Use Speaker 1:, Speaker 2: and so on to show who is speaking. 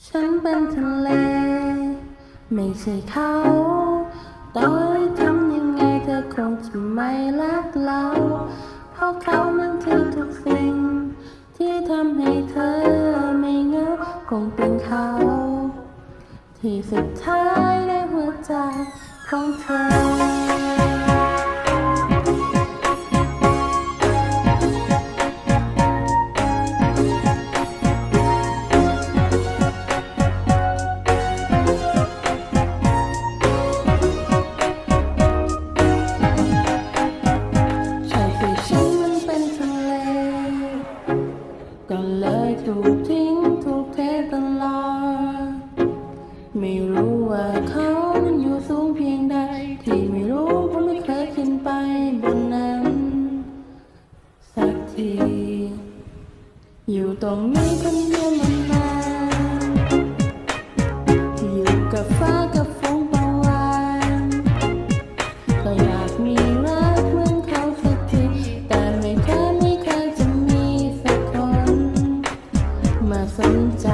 Speaker 1: ฉันเป็นทะเลไม่ใช่เขาต่อให้ทำยังไงเธอคงจะไม่รักเราเพราะเขามันคือทุกสิ่งที่ทำให้เธอไม่เหงาคงเป็นเขาที่สุดท้ายในหัวใจของเธอก็เลยถูกทิ้งถูกเทตลอดไม่รู้ว่าเขานั้นอยู่สูงเพียงใดที่ไม่รู้เพราะไม่เคยขึ้นไปบนนั้นสักทีอยู่ตรงนี้คนเดียวมานๆอยู่กับฟ้ากับฝนตะวันก็อยากมีรักเหมือนเขาสักทีแต่ไม่เคยจะมีสักคนมาสนใจ